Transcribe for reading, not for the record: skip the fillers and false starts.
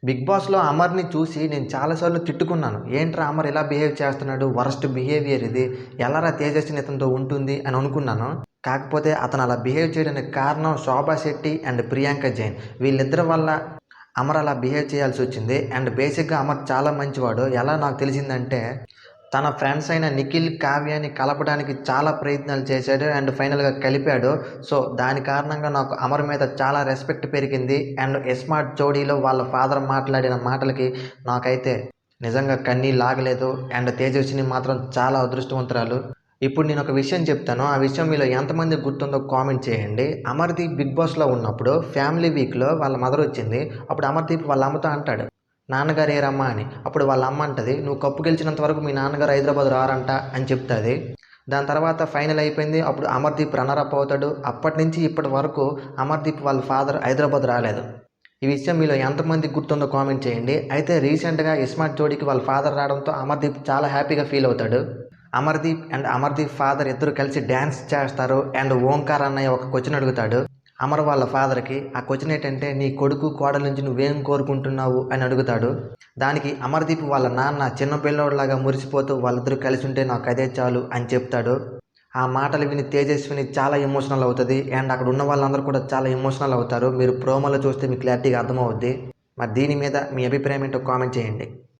Big బాస్‌లో అమర్‌ని చూసి నేను చాలా సార్లు తిట్టుకున్నాను. ఏంట్రా అమర్ ఇలా బిహేవ్ చేస్తున్నాడు. వరస్ట్ బిహేవియర్ ఇది. ఎలారా తేజస్విని ఇతనితో ఉంటుంది అని అనుకున్నాను. కాకపోతే అతను అలా బిహేవ్ చేయడానికి కారణం శోభా శెట్టి అండ్ ప్రియాంక జైన్. వీళ్ళిద్దరి వల్ల అమర్ అలా బిహేవ్ చేయాల్సొచ్చింది. అండ్ బేసిక్‌గా అమర్ చాలా మంచివాడు. ఎలా నాకు తెలిసిందంటే తన ఫ్రెండ్స్ అయిన నిఖిల్, కావ్యని కలపడానికి చాలా ప్రయత్నాలు చేశాడు. అండ్ ఫైనల్‌గా కలిపాడు. సో, దాని కారణంగా నాకు అమర్ మీద చాలా రెస్పెక్ట్ పెరిగింది. అండ్ 'ఇస్మార్ట్ జోడీలో' వాళ్ళ ఫాదర్ మాట్లాడిన మాటలకి నాకైతే నిజంగా కన్నీళ్ళు ఆగలేదు. అండ్ తేజస్విని మాత్రం చాలా అదృష్టవంతురాలు. ఇప్పుడు నేనొక విషయం చెప్తాను. ఆ విషయం మీలో ఎంతమందికి గుర్తుందో కామెంట్ చేయండి. అమర్‌దీప్ బిగ్ బాస్‌లో ఉన్నప్పుడు ఫ్యామిలీ వీక్‌లో వాళ్ళ మదర్ వచ్చింది. అప్పుడు అమర్‌దీప్ వాళ్ళ అమ్మతో అంటాడు, నాన్నగారు ఏరమ్మా అని. అప్పుడు వాళ్ళ అమ్మ అంటది, నువ్వు కప్పు గెలిచినంత వరకు మీ నాన్నగారు హైదరాబాద్ రారంట అని చెప్తుంది. దాని తర్వాత ఫైనల్ అయిపోయింది. అప్పుడు అమర్దీప్ రన్నర్ అప్ అవుతాడు. అప్పటి నుంచి ఇప్పటి వరకు అమర్దీప్ వాళ్ళ ఫాదర్ హైదరాబాద్ రాలేదు. ఈ విషయం మీలో ఎంతమందికి గుర్తుందో కామెంట్ చేయండి. అయితే రీసెంట్గా ఇస్మార్ట్ జోడీకి వాళ్ళ ఫాదర్ రావడంతో అమర్దీప్ చాలా హ్యాపీగా ఫీల్ అవుతాడు. అమర్దీప్ అండ్ అమర్దీప్ ఫాదర్ ఇద్దరు కలిసి డ్యాన్స్ చేస్తారు. అండ్ ఓంకార్ అన్నయ్య ఒక క్వశ్చన్ అడుగుతాడు అమర్ వాళ్ళ ఫాదర్కి. ఆ క్వశ్చన్ ఏంటంటే, నీ కొడుకు కోడల నుంచి నువ్వేం కోరుకుంటున్నావు అని అడుగుతాడు. దానికి అమర్దీప్ వాళ్ళ నాన్న చిన్న పిల్లోడిలాగా మురిసిపోతూ వాళ్ళిద్దరూ కలిసి ఉంటే నాకు అదే చాలు అని చెప్తాడు. ఆ మాటలు విని తేజస్విని చాలా ఎమోషనల్ అవుతుంది. అండ్ అక్కడ ఉన్న వాళ్ళందరూ కూడా చాలా ఎమోషనల్ అవుతారు. మీరు ప్రోమోలో చూస్తే మీకు క్లారిటీగా అర్థమవుద్ది. మరి దీని మీద మీ అభిప్రాయం ఏంటో కామెంట్ చేయండి.